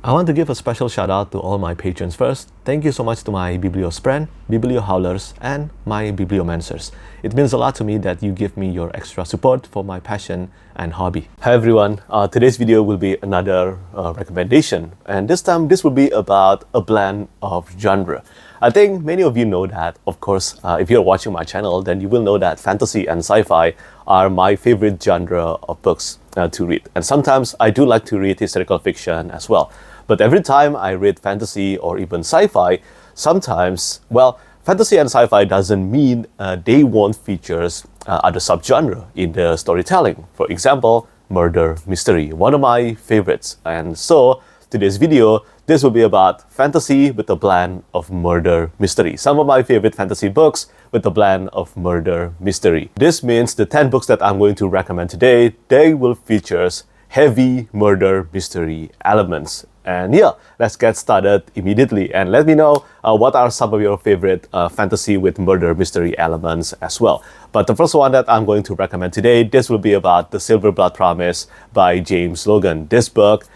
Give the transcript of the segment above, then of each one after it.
I want to give a special shout out to all my patrons first. Thank you so much to my Bibliospren, Bibliohowlers, and my Bibliomancers. It means a lot to me that you give me your extra support for my passion and hobby. Hi everyone, today's video will be another recommendation, and this time this will be about a blend of genre. I think many of you know that, of course, if you're watching my channel, then you will know that fantasy and sci-fi are my favorite genre of books to read. And sometimes I do like to read historical fiction as well. But every time I read fantasy or even sci-fi, sometimes, well, fantasy and sci-fi doesn't mean they won't feature other subgenre in the storytelling. For example, murder mystery, one of my favorites. And so today's video, this will be about fantasy with a blend of murder mystery. Some of my favorite fantasy books with a blend of murder mystery. This means the 10 books that I'm going to recommend today, they will feature heavy murder mystery elements. And yeah, let's get started immediately and let me know what are some of your favorite fantasy with murder mystery elements as well. But the first one that I'm going to recommend today, this will be about The Silverblood Promise by James Logan. This book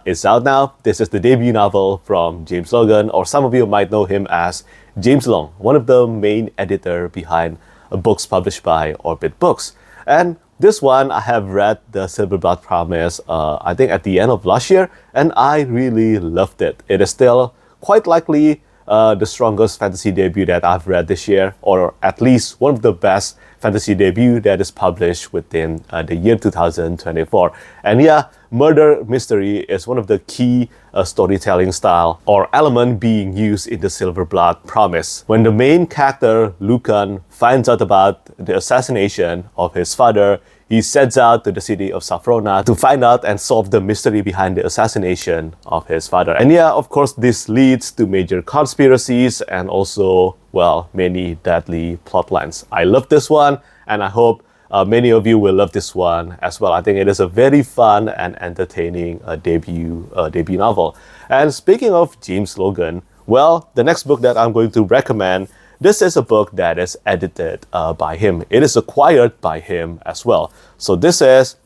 is out now. This is the debut novel from James Logan, or some of you might know him as James Long, one of the main editor behind books published by Orbit Books. And this one, I have read The Silverblood Promise, I think at the end of last year, and I really loved it. It is still quite likely the strongest fantasy debut that I've read this year, or at least one of the best fantasy debut that is published within the year 2024. And yeah, murder mystery is one of the key storytelling style or element being used in The Silverblood Promise. When the main character, Logan, finds out about the assassination of his father, he sets out to the city of Safrona to find out and solve the mystery behind the assassination of his father. And yeah, of course, this leads to major conspiracies and also, well, many deadly plot lines. I love this one, and I hope many of you will love this one as well. I think it is a very fun and entertaining debut novel. And speaking of James Logan, well, the next book that I'm going to recommend, this is a book that is edited by him. It is acquired by him as well. So this is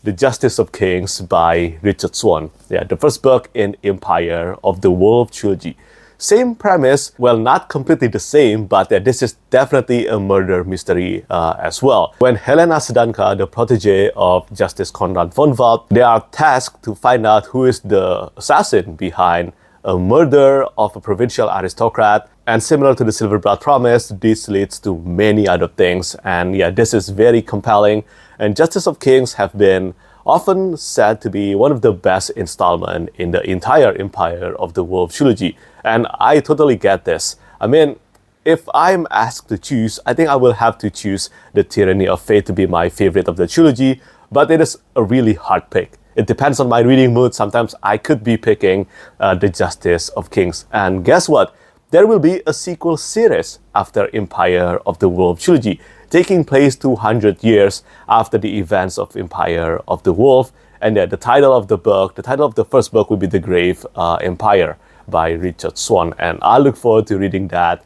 The Justice of Kings by Richard Swan. Yeah, the first book in Empire of the Wolf trilogy. Same premise, well, not completely the same, but this is definitely a murder mystery as well. When Helena Sedanka, the protege of Justice Conrad von Wald, they are tasked to find out who is the assassin behind a murder of a provincial aristocrat. And similar to The Silverblood Promise, this leads to many other things. And yeah, this is very compelling. And Justice of Kings have been often said to be one of the best installment in the entire Empire of the Wolf trilogy. And I totally get this. I mean, if I'm asked to choose, I think I will have to choose The Tyranny of Fate to be my favorite of the trilogy, but it is a really hard pick. It depends on my reading mood. Sometimes I could be picking The Justice of Kings. And guess what? There will be a sequel series after Empire of the Wolf trilogy, taking place 200 years after the events of Empire of the Wolf. And the title of the book, the title of the first book will be The Grave Empire by Richard Swan. And I look forward to reading that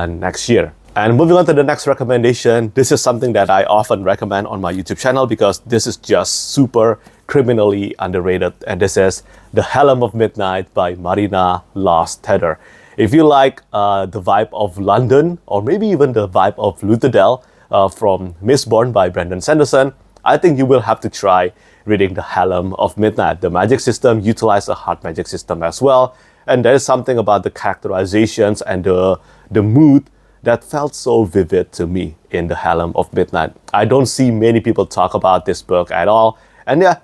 next year. And moving on to the next recommendation, this is something that I often recommend on my YouTube channel because this is just super criminally underrated. And this is The Helm of Midnight by Marina Lostetter. If you like the vibe of London, or maybe even the vibe of Lutherdale from Mistborn by Brandon Sanderson, I think you will have to try reading The Helm of Midnight. The magic system utilizes a hard magic system as well. And there is something about the characterizations and the mood that felt so vivid to me in The Helm of Midnight. I don't see many people talk about this book at all. And yeah,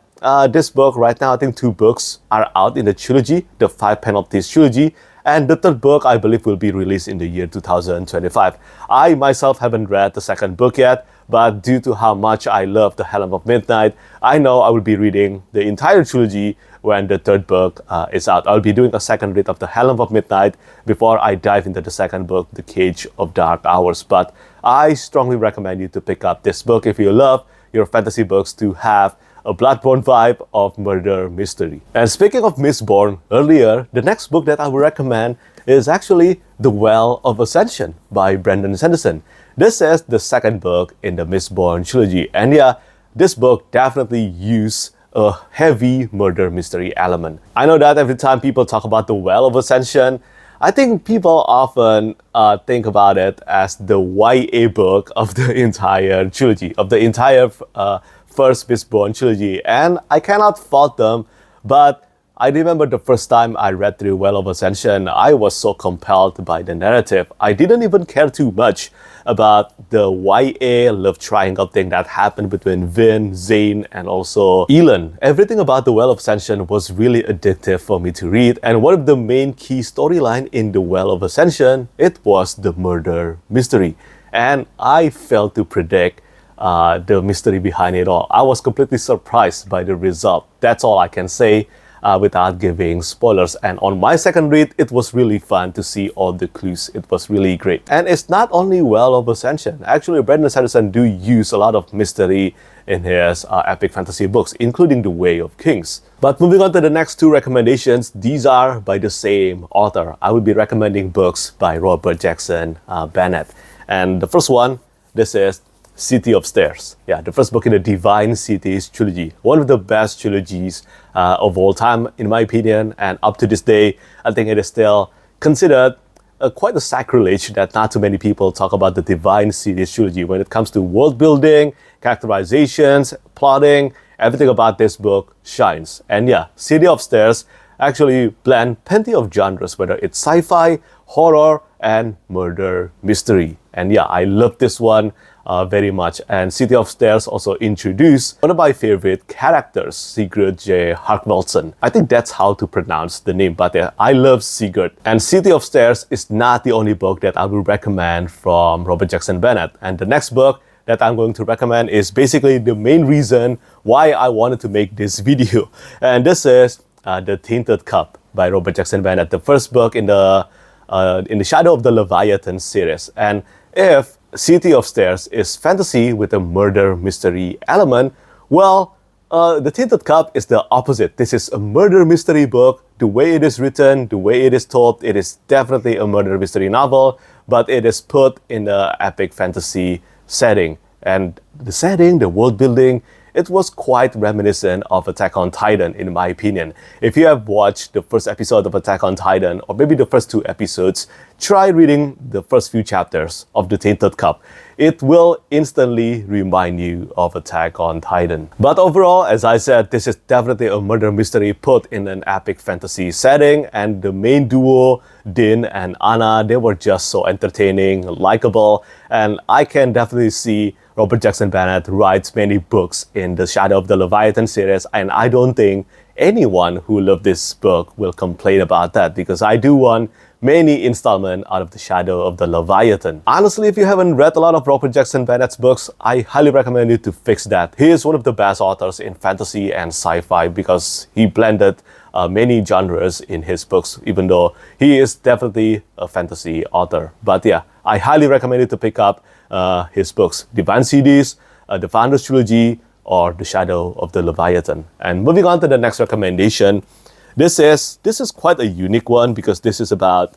this book right now, I think 2 books are out in the trilogy, the 5 Penalties trilogy. And the 3rd book, I believe, will be released in the year 2025. I myself haven't read the 2nd book yet, but due to how much I love The Helm of Midnight, I know I will be reading the entire trilogy when the 3rd book is out. I'll be doing a second read of The Helm of Midnight before I dive into the 2nd book, The Cage of Dark Hours. But I strongly recommend you to pick up this book if you love your fantasy books to have a Bloodborne vibe of murder mystery. And speaking of Mistborn, earlier, the next book that I would recommend is actually The Well of Ascension by Brandon Sanderson. This is the 2nd book in the Mistborn trilogy. And yeah, this book definitely used a heavy murder mystery element. I know that every time people talk about the Well of Ascension, I think people often think about it as the YA book of the entire trilogy, of the entire first Mistborn trilogy, and I cannot fault them, but I remember the first time I read through Well of Ascension, I was so compelled by the narrative. I didn't even care too much about the YA love triangle thing that happened between Vin, Zane, and also Elend. Everything about the Well of Ascension was really addictive for me to read, and one of the main key storyline in the Well of Ascension, it was the murder mystery. And I failed to predict the mystery behind it all. I was completely surprised by the result. That's all I can say without giving spoilers. And on my second read, it was really fun to see all the clues. It was really great. And it's not only Well of Ascension. Actually, Brandon Sanderson do use a lot of mystery in his epic fantasy books, including The Way of Kings. But moving on to the next two recommendations, these are by the same author. I will be recommending books by Robert Jackson Bennett. And the first one, this is City of Stairs. Yeah, the first book in the Divine Cities trilogy. One of the best trilogies of all time, in my opinion. And up to this day, I think it is still considered quite a sacrilege that not too many people talk about the Divine Cities trilogy when it comes to world building, characterizations, plotting. Everything about this book shines. And yeah, City of Stairs actually blend plenty of genres, whether it's sci-fi, horror, and murder mystery. And yeah, I love this one very much. And City of Stairs also introduced one of my favorite characters, Sigurd J. Harkvaldson. I think that's how to pronounce the name, but I love Sigurd. And City of Stairs is not the only book that I will recommend from Robert Jackson Bennett. And the next book that I'm going to recommend is basically the main reason why I wanted to make this video. And this is The Tainted Cup by Robert Jackson Bennett, the first book in the Shadow of the Leviathan series. And if City of Stairs is fantasy with a murder mystery element, well, The Tainted Cup is the opposite. This is a murder mystery book. The way it is written, the way it is told, it is definitely a murder mystery novel, but it is put in the epic fantasy setting. And the setting, the world building, it was quite reminiscent of Attack on Titan, in my opinion. If you have watched the first episode of Attack on Titan, or maybe the first two episodes, try reading the first few chapters of The Tainted Cup. It will instantly remind you of Attack on Titan. But overall, as I said, this is definitely a murder mystery put in an epic fantasy setting, and the main duo, Din and Anna, they were just so entertaining, likable, and I can definitely see Robert Jackson Bennett writes many books in the Shadow of the Leviathan series, and I don't think anyone who loved this book will complain about that, because I do want many installments out of the Shadow of the Leviathan. Honestly, if you haven't read a lot of Robert Jackson Bennett's books, I highly recommend you to fix that. He is one of the best authors in fantasy and sci-fi because he blended many genres in his books, even though he is definitely a fantasy author. But yeah, I highly recommend you to pick up his books, Divine Cities, The Founders Trilogy, or The Shadow of the Leviathan. And moving on to the next recommendation, this is quite a unique one because this is about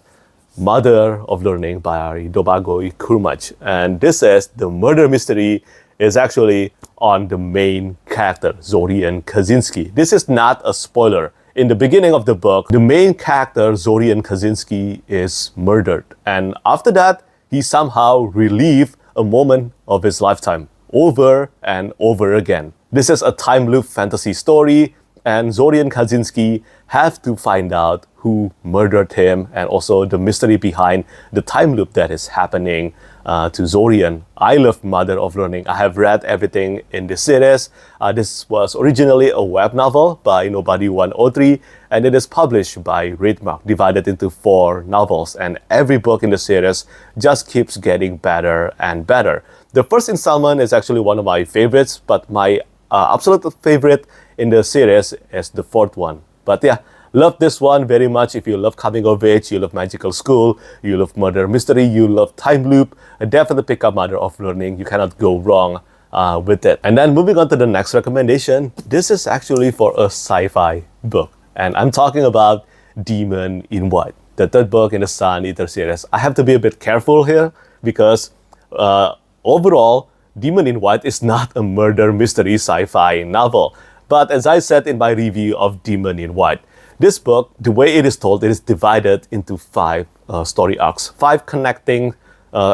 Mother of Learning by Domagoj Kurmaic. And this is the murder mystery is actually on the main character, Zorian Kaczynski. This is not a spoiler. In the beginning of the book, the main character, Zorian Kaczynski, is murdered. And after that, he somehow relived a moment of his lifetime over and over again. This is a time loop fantasy story, and Zorian Kaczynski have to find out who murdered him and also the mystery behind the time loop that is happening to Zorian. I love Mother of Learning. I have read everything in this series. This was originally a web novel by Nobody 103, and it is published by Readmark, divided into 4 novels, and every book in the series just keeps getting better and better. The first installment is actually one of my favorites, but my absolute favorite in the series is the 4th one. But yeah, love this one very much. If you love coming of age, you love magical school, you love murder mystery, you love time loop, definitely pick up Mother of Learning. You cannot go wrong with it. And then moving on to the next recommendation, this is actually for a sci-fi book. And I'm talking about Demon in White, the 3rd book in the Sun Eater series. I have to be a bit careful here because overall, Demon in White is not a murder mystery sci-fi novel. But as I said in my review of Demon in White, this book, the way it is told, it is divided into 5 story arcs, 5 connecting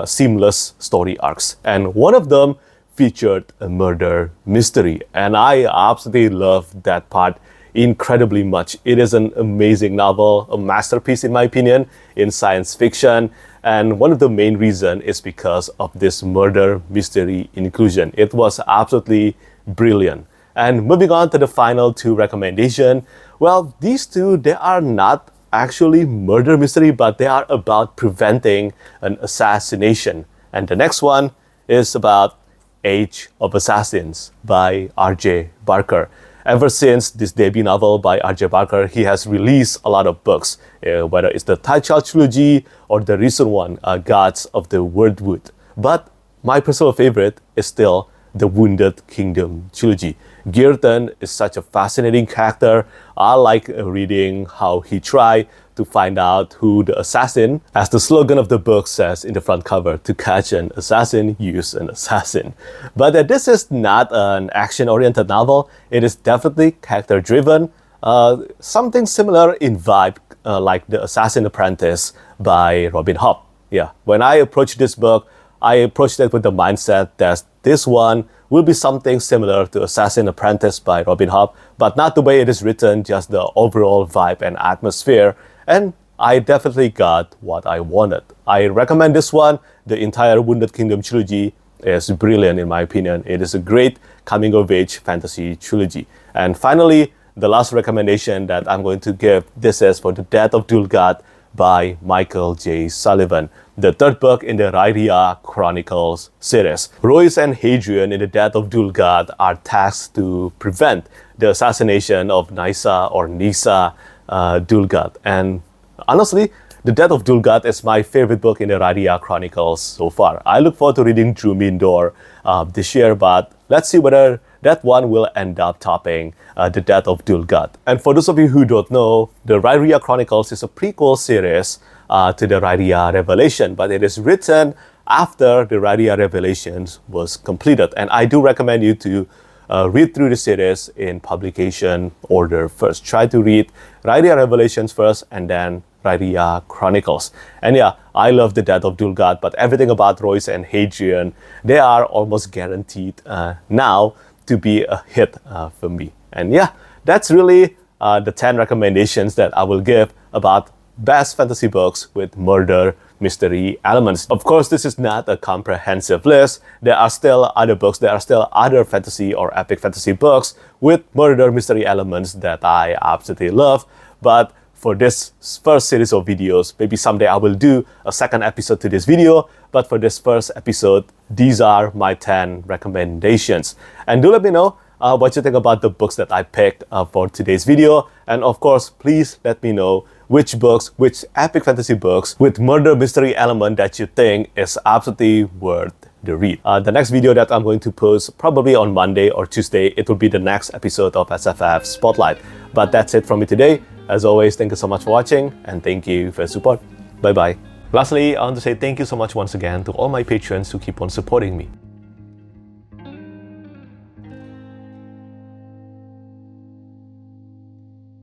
seamless story arcs. And one of them featured a murder mystery. And I absolutely love that part incredibly much. It is an amazing novel, a masterpiece in my opinion, in science fiction. And one of the main reasons is because of this murder mystery inclusion. It was absolutely brilliant. And moving on to the final 2 recommendations, well, these 2, they are not actually murder mystery, but they are about preventing an assassination. And the next one is about Age of Assassins by R.J. Barker. Ever since this debut novel by R.J. Barker, he has released a lot of books, whether it's the Tainted trilogy or the recent one, Gods of the Wordwood. But my personal favorite is still the Wounded Kingdom trilogy. Girton is such a fascinating character. I like reading how he tried to find out who the assassin, as the slogan of the book says in the front cover, to catch an assassin, use an assassin. But this is not an action-oriented novel. It is definitely character-driven, something similar in vibe like The Assassin Apprentice by Robin Hobb. Yeah, when I approached this book, I approached it with the mindset that this one will be something similar to Assassin Apprentice by Robin Hobb, but not the way it is written, just the overall vibe and atmosphere. And I definitely got what I wanted. I recommend this one. The entire Wounded Kingdom trilogy is brilliant in my opinion. It is a great coming-of-age fantasy trilogy. And finally, the last recommendation that I'm going to give, this is for The Death of Dulgath by Michael J. Sullivan, the 3rd book in the Rhyria Chronicles series. Royce and Hadrian in The Death of Dulgath are tasked to prevent the assassination of Nisa Dulgath. And honestly, The Death of Dulgath is my favorite book in the Rhyria Chronicles so far. I look forward to reading Drumindor this year, but let's see whether that one will end up topping The Death of Dulgath. And for those of you who don't know, the Rhyria Chronicles is a prequel series to the Rhyria Revelation, but it is written after the Rhyria Revelations was completed. And I do recommend you to read through the series in publication order first. Try to read Rhyria Revelations first and then Rhyria Chronicles. And yeah, I love The Death of Dulgath, but everything about Royce and Hadrian, they are almost guaranteed now to be a hit for me. And yeah, that's really the 10 recommendations that I will give about best fantasy books with murder mystery elements. Of course, this is not a comprehensive list. There are still other books, there are still other fantasy or epic fantasy books with murder mystery elements that I absolutely love. But for this first series of videos, maybe someday I will do a second episode to this video. But for this first episode, these are my 10 recommendations. And do let me know what you think about the books that I picked for today's video. And of course, please let me know which books, which epic fantasy books with murder mystery element that you think is absolutely worth the read. The next video that I'm going to post probably on Monday or Tuesday, it will be the next episode of SFF Spotlight. But that's it from me today. As always, thank you so much for watching and thank you for your support. Bye-bye. Lastly, I want to say thank you so much once again to all my patrons who keep on supporting me.